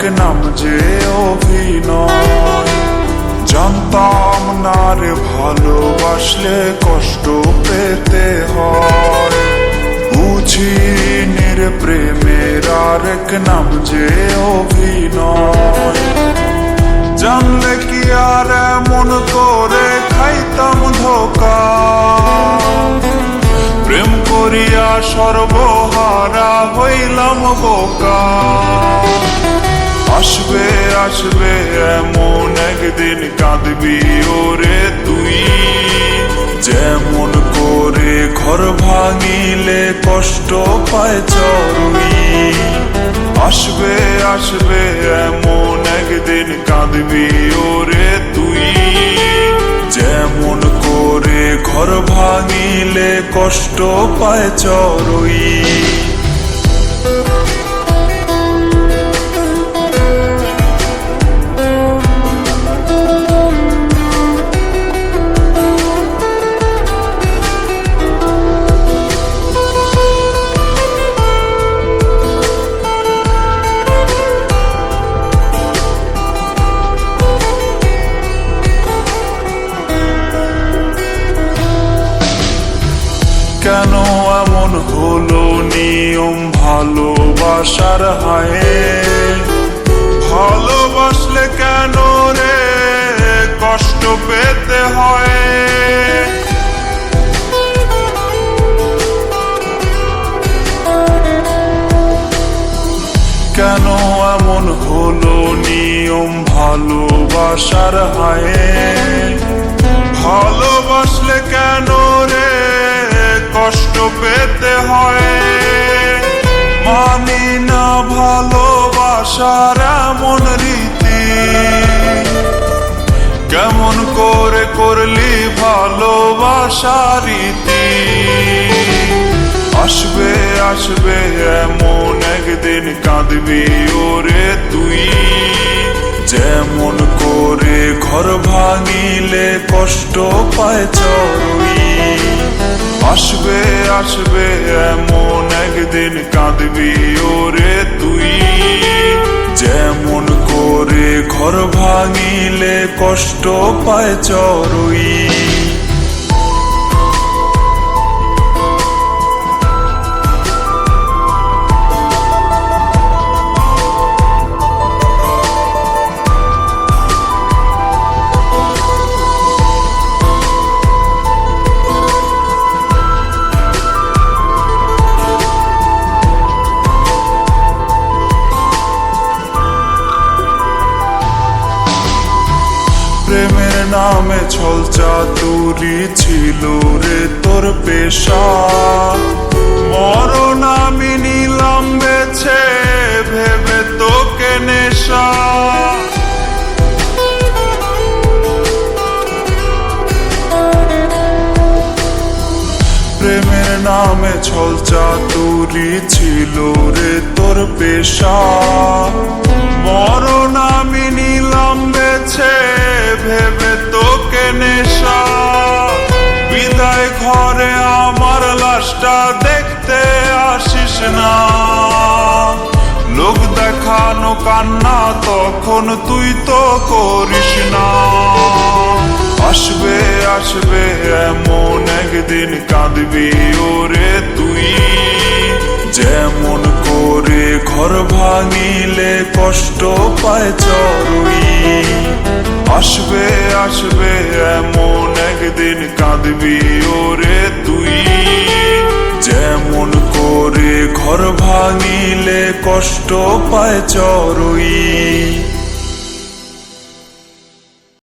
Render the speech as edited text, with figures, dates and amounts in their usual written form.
আরেক নাম যে অভিনয়। জানতাম না রে ভালোবাসলে কষ্ট পেতে হয়, বুঝিনি রে প্রেমের আরেক নাম যে অভিনয়। জানলে কি আর এমন করে খাইতাম ধোকা, প্রেম করিয়া সর্বহারা হইলাম বোকা। আসবে আসবে এমন একদিন কাঁদবি ওরে তুই, যেমন করে ঘর ভাঙিলে কষ্ট পায় চড়ুই। আসবে আসবে এমন একদিন কাঁদবি ওরে তুই, যেমন করে ঘর ভাঙিলে কষ্ট পায় চড়ুই। কেন এমন হলো নিয়ম ভালোবাসার হায়, ভালোবাসলে কেন রে কষ্ট পেতে হয়। কেন এমন হলো নিয়ম ভালোবাসার হায়, ভালোবাসলে কেন রে কষ্ট পেতে হয়। মানি না ভালোবাসার এমন রীতি, কেমন করে করলি ভালোবাসার রীতি। আসবে আসবে এমন একদিন কাঁদবি ওরে তুই, যেমন করে ঘর ভাঙিলে কষ্ট পায় চড়ুই। আসবে আসবে এমন একদিন কাঁদবি ওরে তুই, যেমন করে ঘর ভাঙিলে কষ্ট পায় চড়ুই। প্রেমের নামে ছল চাতুরি ছিল রে তোর পেশা, মরণ আমি নিলাম বেছে ভেবে তোকে নেশা। প্রেমের নামে ছল চাতুরি ছিল রে তোর পেশা, মরণ আমি নিলাম বেছে ভেবে তোকে নেশা। বিদায় ঘরে আমার লাশটা দেখতে আসিস না, লোক দেখানো কান্না তখন তুই তো করিস না। আসবে আসবে এমন একদিন কাঁদবি ওরে তুই, যেমন করে ঘর ভাঙিলে কষ্ট পায় চড়ুই। আসবে আসবে এমন একদিন কাঁদবি ওরে তুই, যেমন করে ঘর ভাঙিলে কষ্ট পায় চড়ুই।